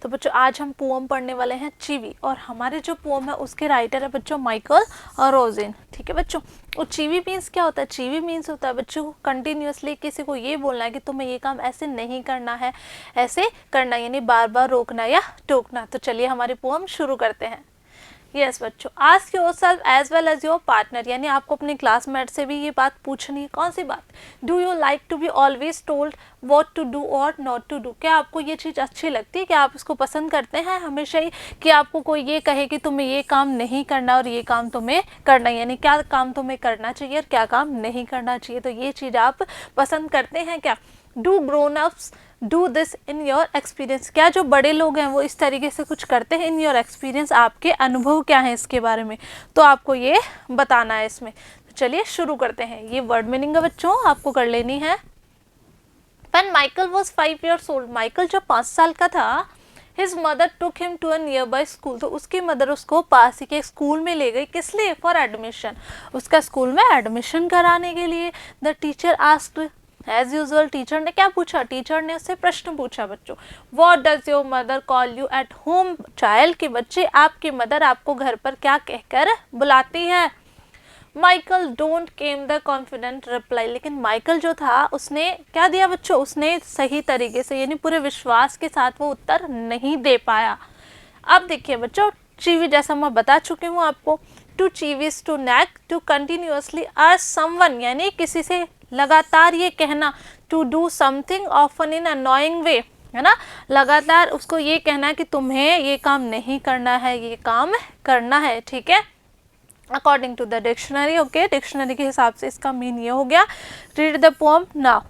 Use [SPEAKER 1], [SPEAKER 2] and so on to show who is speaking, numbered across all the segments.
[SPEAKER 1] तो बच्चों आज हम पोअम पढ़ने वाले हैं चीवी, और हमारे जो पोअम है उसके राइटर है बच्चों माइकल रोजेन। ठीक है बच्चों, और चीवी मीन्स क्या होता है? चीवी मीन्स होता है बच्चों कंटिन्यूअसली किसी को ये बोलना है कि तुम्हें ये काम ऐसे नहीं करना है, ऐसे करना, यानी बार बार रोकना या टोकना। तो चलिए हमारी पोअम शुरू करते हैं। यस बच्चों, ask yourself as well as your partner, यानी आपको अपने क्लासमेट से भी ये बात पूछनी है। कौन सी बात? Do you like to be always told what to do और नॉट टू डू? क्या आपको ये चीज़ अच्छी लगती है? क्या आप इसको पसंद करते हैं हमेशा ही कि आपको कोई ये कहे कि तुम्हें ये काम नहीं करना और ये काम तुम्हें करना, यानी क्या काम तुम्हें करना चाहिए और क्या काम नहीं करना चाहिए? तो ये चीज़ आप पसंद करते हैं क्या? Do grown ups do this in your experience, क्या जो बड़े लोग हैं वो इस तरीके से कुछ करते हैं? इन योर एक्सपीरियंस, आपके अनुभव क्या है इसके बारे में, तो आपको ये बताना है इसमें। तो चलिए शुरू करते हैं। ये वर्ड मीनिंग है बच्चों, आपको कर लेनी है। When Michael was 5 years old, Michael जब 5 साल का था, His mother took him to a nearby school, तो उसकी मदर उसको पास ही के स्कूल में ले गई। किस लिए? फॉर एडमिशन, उसका स्कूल में एडमिशन कराने के लिए। The teacher asked as usual, teacher ने क्या पूछा? टीचर ने उससे प्रश्न पूछा बच्चों, what does your mother call you at home child, कि बच्चे आपकी मदर आपको घर पर क्या कहकर बुलाती है? Michael don't came the confident reply, लेकिन माइकल जो था उसने क्या दिया बच्चों? उसने सही तरीके से यानी पूरे विश्वास के साथ वो उत्तर नहीं दे पाया। अब देखिए बच्चों, चीवी जैसा मैं बता चुकी हूँ आपको, to chivvies to nag to continuously urge someone, यानी किसी से लगातार ये कहना, to do something often in annoying way, है ना, लगातार उसको ये कहना कि तुम्हें ये काम नहीं करना है, ये काम करना है। ठीक है, according to the dictionary. Okay, dictionary के हिसाब से इसका मीन ये हो गया। रीड द पोअम नाउ,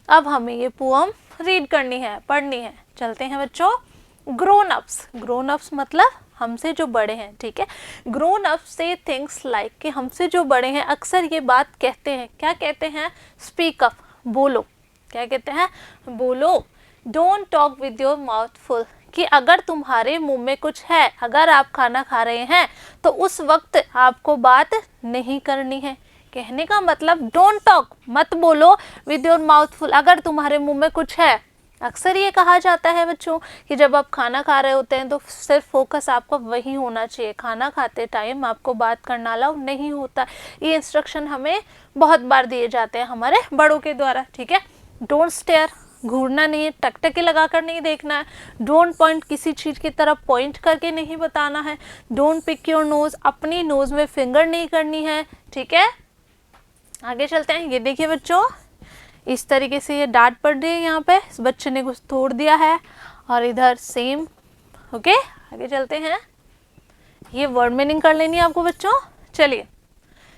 [SPEAKER 1] अब हमें ये पोअम रीड करनी है, पढ़नी है। चलते हैं बच्चों। ग्रोन अप्स, ग्रोन अप्स मतलब हमसे जो बड़े हैं। ठीक है, ग्रोन अप से थिंग्स लाइक, कि हमसे जो बड़े हैं अक्सर ये बात कहते हैं। क्या कहते हैं? स्पीक अप, बोलो। क्या कहते हैं? बोलो। Don't talk with your mouth full, कि अगर तुम्हारे मुंह में कुछ है, अगर आप खाना खा रहे हैं तो उस वक्त आपको बात नहीं करनी है। कहने का मतलब डोंट टॉक, मत बोलो विद योर माउथ फुल, अगर तुम्हारे मुंह में कुछ है। अक्सर ये कहा जाता है बच्चों कि जब आप खाना खा रहे होते हैं तो सिर्फ फोकस आपका वही होना चाहिए, खाना खाते टाइम आपको बात करना अलाउ नहीं होता। ये इंस्ट्रक्शन हमें बहुत बार दिए जाते हैं हमारे बड़ों के द्वारा। ठीक है, डोंट स्टेयर, घूरना नहीं है, टकटकी लगाकर नहीं देखना है। डोंट पॉइंट, किसी चीज़ की तरफ पॉइंट करके नहीं बताना है। डोंट पिक योर नोज, अपनी नोज में फिंगर नहीं करनी है। ठीक है, आगे चलते हैं। ये देखिए बच्चों, इस तरीके से ये डांट पड़ रही है, यहाँ पे इस बच्चे ने कुछ तोड़ दिया है और इधर सेम। ओके, आगे चलते हैं। ये वर्ड मीनिंग कर लेनी है आपको बच्चों। चलिए,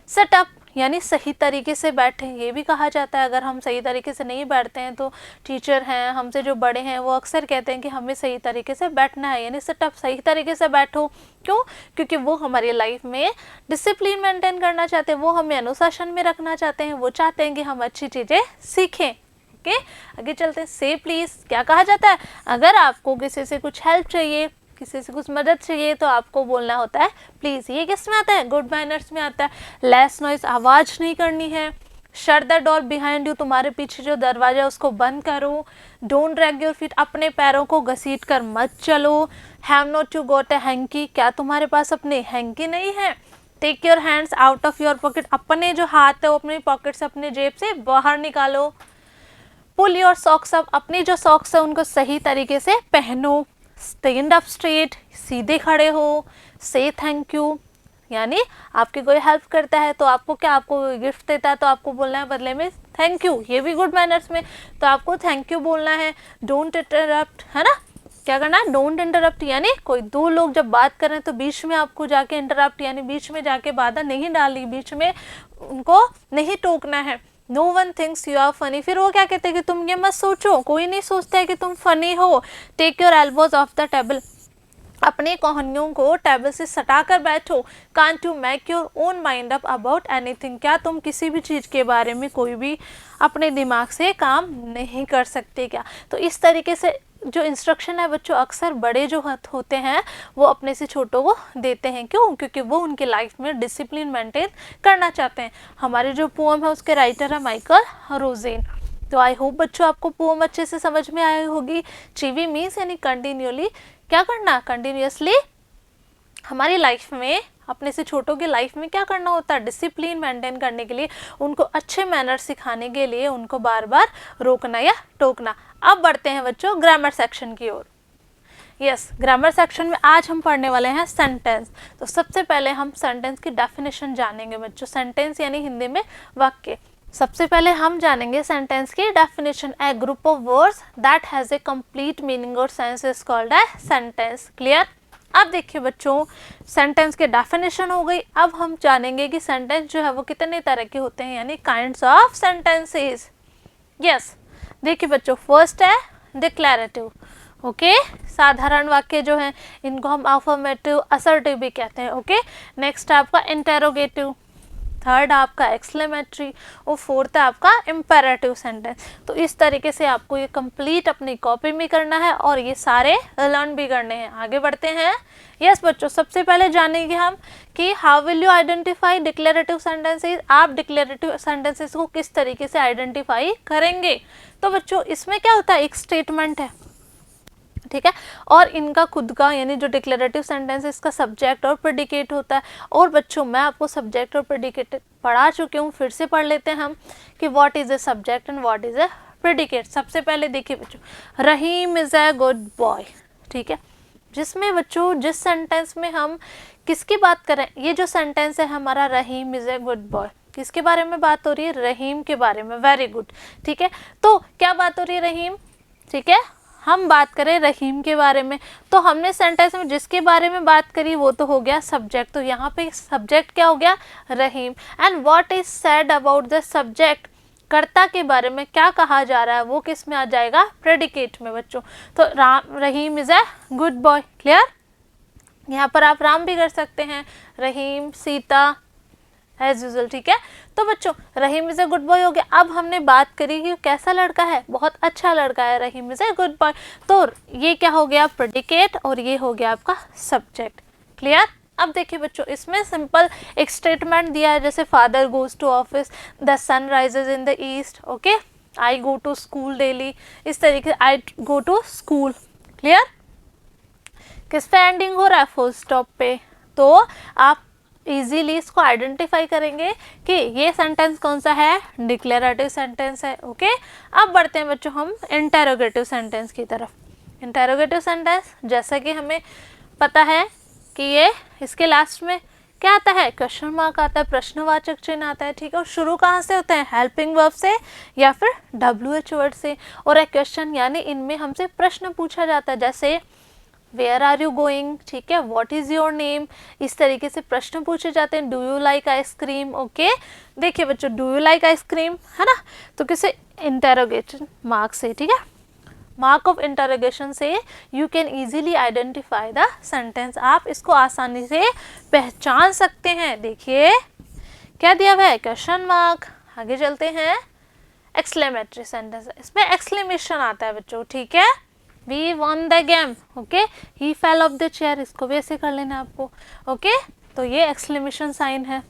[SPEAKER 1] सेट अप यानी सही तरीके से बैठे, ये भी कहा जाता है। अगर हम सही तरीके से नहीं बैठते हैं तो टीचर हैं, हमसे जो बड़े हैं वो अक्सर कहते हैं कि हमें सही तरीके से बैठना है, यानी सेटअप, सही तरीके से बैठो। क्यों? क्योंकि वो हमारी लाइफ में डिसिप्लिन मेंटेन करना चाहते हैं, वो हमें अनुशासन में रखना चाहते हैं, वो चाहते हैं कि हम अच्छी चीज़ें सीखें। ओके, आगे चलते हैं। से प्लीज़, क्या कहा जाता है? अगर आपको किसी से कुछ हेल्प चाहिए, किसी से कुछ मदद चाहिए तो आपको बोलना होता है प्लीज़। ये किस में आता है? गुड मैनर्स में आता है। लेस नॉइज, आवाज़ नहीं करनी है। Shut the door behind you, तुम्हारे पीछे जो दरवाजा है उसको बंद करो। डोंट ड्रैग योर फीट, अपने पैरों को घसीट कर मत चलो। Have not to got a hanky, क्या तुम्हारे पास अपने हैंकी नहीं है? Take your hands out of your pocket, अपने जो हाथ है वो अपनी पॉकेट से, अपने जेब से बाहर निकालो। पुल योर सॉक्स अप, अपनी जो सॉक्स है उनको सही तरीके से पहनो। स्टैंड अप स्ट्रेट, सीधे खड़े हो। से थैंक यू, यानी आपकी कोई हेल्प करता है तो आपको क्या, आपको गिफ्ट देता है तो आपको बोलना है बदले में थैंक यू, ये भी गुड मैनर्स में, तो आपको थैंक यू बोलना है। डोंट इंटरप्ट, है ना, क्या करना है? डोंट इंटरप्ट, यानी कोई दो लोग जब बात कर रहे हैं तो बीच में आपको जाके इंटरप्ट यानी बीच में जाके बाधा नहीं डालनी, बीच में उनको नहीं टोकना है। No one thinks you are funny, फिर वो क्या कहते हैं कि तुम ये मत सोचो, कोई नहीं सोचता है कि तुम फनी हो। Take your elbows off the table, अपने कोहनियों को टेबल से सटाकर बैठो। Can't you make your own mind up about anything, क्या तुम किसी भी चीज़ के बारे में कोई भी अपने दिमाग से काम नहीं कर सकते क्या? तो इस तरीके से जो इंस्ट्रक्शन है बच्चों अक्सर बड़े जो होते हैं वो अपने से छोटों को देते हैं। क्यों? क्योंकि वो उनके लाइफ में डिसिप्लिन मेंटेन करना चाहते हैं। हमारे जो पोएम है उसके राइटर है माइकल रोजेन। तो आई होप बच्चों आपको पोएम अच्छे से समझ में आई होगी। चीवी मीन्स यानी कंटिन्यूअली, क्या करना, कंटिन्यूअसली हमारी लाइफ में, अपने से छोटों की लाइफ में क्या करना होता है, डिसिप्लिन मेंटेन करने के लिए, उनको अच्छे मैनर सिखाने के लिए उनको बार बार रोकना या टोकना। अब बढ़ते हैं बच्चों ग्रामर सेक्शन की ओर। यस, ग्रामर सेक्शन में आज हम पढ़ने वाले हैं सेंटेंस। तो सबसे पहले हम सेंटेंस की डेफिनेशन जानेंगे बच्चों। सेंटेंस यानी हिंदी में वाक्य। सबसे पहले हम जानेंगे सेंटेंस की definition. A group of words that has a complete meaning और sense is called a sentence. Clear. अब देखिए बच्चों, सेंटेंस की डेफिनेशन हो गई। अब हम जानेंगे कि सेंटेंस जो है वो कितने तरह के होते हैं, यानी काइंड्स ऑफ सेंटेंसेस। यस, देखिए बच्चों, फर्स्ट है डिक्लेरेटिव। ओके, साधारण वाक्य जो हैं इनको हम अफर्मेटिव, असर्टिव भी कहते हैं। ओके, नेक्स्ट आपका इंटेरोगेटिव, थर्ड आपका एक्सक्लेमेटरी और फोर्थ है आपका इम्पेरेटिव सेंटेंस। तो इस तरीके से आपको ये कंप्लीट अपनी कॉपी में करना है और ये सारे लर्न भी करने हैं। आगे बढ़ते हैं। यस बच्चों, सबसे पहले जानेंगे हम कि how will you identify declarative sentences. आप डिक्लेरेटिव सेंटेंसेस को किस तरीके से आइडेंटिफाई करेंगे। तो बच्चों इसमें क्या होता है, एक स्टेटमेंट है, ठीक है, और इनका खुद का यानी जो डिक्लेरेटिव सेंटेंस है इसका सब्जेक्ट और प्रेडिकेट होता है। और बच्चों मैं आपको सब्जेक्ट और प्रेडिकेट पढ़ा चुकी हूँ, फिर से पढ़ लेते हैं हम कि what is a subject and what is a predicate. सबसे पहले देखिए बच्चों, रहीम इज ए गुड बॉय, ठीक है, जिसमें बच्चों जिस सेंटेंस में हम किसकी बात करें, ये जो सेंटेंस है हमारा रहीम इज ए गुड बॉय, किसके बारे में बात हो रही है, रहीम के बारे में। वेरी गुड, ठीक है। तो क्या बात हो रही है, रहीम, ठीक है, हम बात करें रहीम के बारे में, तो हमने सेंटेंस में जिसके बारे में बात करी वो तो हो गया सब्जेक्ट। तो यहाँ पे सब्जेक्ट क्या हो गया, Rahim. And what is said about the subject, कर्ता के बारे में क्या कहा जा रहा है वो किस में आ जाएगा, प्रेडिकेट में बच्चों। तो Rahim is a good boy. Clear. यहाँ पर आप राम भी कर सकते हैं, रहीम, सीता, एज यूजुअल, ठीक है। तो बच्चों रहीम इज ए गुड बॉय हो गया। अब हमने बात करी कि कैसा लड़का है, बहुत अच्छा लड़का है, रहीम इज ए गुड बॉय। तो ये क्या हो गया, प्रेडिकेट, और ये हो गया आपका सब्जेक्ट। क्लियर। अब देखिए बच्चों, इसमें सिंपल एक स्टेटमेंट दिया है, जैसे father goes to office, the sun rises in the east, okay, I go to school daily, इस तरीके I go to school. Clear. किस पे एंडिंग हो रहा है, फुल स्टॉप पे। तो आप इजीली इसको आइडेंटिफाई करेंगे कि ये सेंटेंस कौन सा है, डिक्लेरेटिव सेंटेंस है। ओके, अब बढ़ते हैं बच्चों हम इंटेरोगेटिव सेंटेंस की तरफ। इंटेरोगेटिव सेंटेंस, जैसा कि हमें पता है कि ये इसके लास्ट में क्या आता है, क्वेश्चन मार्क आता है, प्रश्नवाचक चिन्ह आता है, ठीक है। और शुरू कहाँ से होते हैं, हेल्पिंग वर्ब से या फिर WH वर्ड से। और एक क्वेश्चन यानी इनमें हमसे प्रश्न पूछा जाता है, जैसे वेयर आर यू गोइंग, ठीक है, व्हाट इज योर नेम, इस तरीके से प्रश्न पूछे जाते हैं। Do you like ice cream, okay. देखिए बच्चों, डू यू लाइक आइसक्रीम है ना, तो किसे, इंटेरोगेशन मार्क से, ठीक है, मार्क ऑफ इंटेरोगेशन से you can easily identify the sentence. आप इसको आसानी से पहचान सकते हैं। देखिए क्या दिया हुआ है, क्वेश्चन मार्क। आगे चलते हैं, एक्सक्लेमेटरी सेंटेंस, इसमें एक्सक्लेमेशन आता है बच्चों, ठीक है। We won the game, okay, he fell off the chair, इसको भी ऐसे कर लेना आपको, ओके। तो ये एक्सक्लेमेशन साइन है,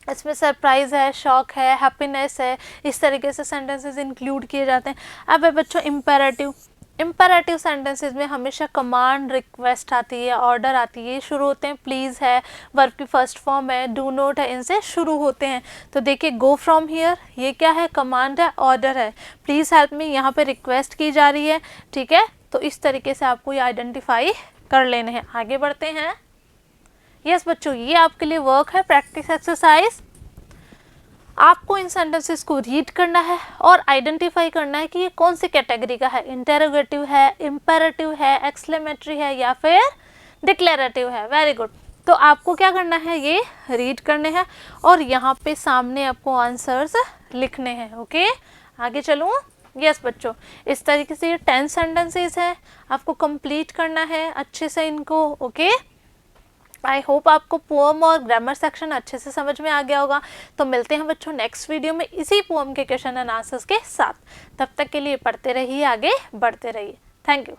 [SPEAKER 1] इसमें सरप्राइज है, शॉक है, हैप्पीनेस है, इस तरीके से सेंटेंसेस इंक्लूड किए जाते हैं। अब है बच्चों इम्पेरेटिव। इम्पेरेटिव सेंटेंसेस में हमेशा कमांड, रिक्वेस्ट आती है, ऑर्डर आती है, शुरू होते हैं प्लीज़ है, वर्ब की फर्स्ट फॉर्म है, डू नोट है, इनसे शुरू होते हैं। तो देखिए गो फ्रॉम हियर, ये क्या है, कमांड है, ऑर्डर है, प्लीज़ हेल्प मी, यहाँ पे रिक्वेस्ट की जा रही है, ठीक है। तो इस तरीके से आपको ये आइडेंटिफाई कर लेने हैं। आगे बढ़ते हैं। यस बच्चों, ये आपके लिए वर्क है, प्रैक्टिस एक्सरसाइज। आपको इन सेंटेंसेस को रीड करना है और आइडेंटिफाई करना है कि ये कौन सी कैटेगरी का है, इंटेरोगेटिव है, इम्पेरेटिव है, एक्सक्लेमेटरी है या फिर डिक्लेरेटिव है। Very good. तो आपको क्या करना है, ये रीड करने हैं और यहाँ पे सामने आपको आंसर्स लिखने हैं। ओके, आगे चलूँ। यस बच्चों, इस तरीके से ये 10 सेंटेंसेस हैं, आपको कंप्लीट करना है अच्छे से इनको। ओके, आई होप आपको पोअम और ग्रामर सेक्शन अच्छे से समझ में आ गया होगा। तो मिलते हैं बच्चों नेक्स्ट वीडियो में इसी पोअम के क्वेश्चन एंड आंसर्स के साथ। तब तक के लिए पढ़ते रहिए, आगे बढ़ते रहिए। Thank you.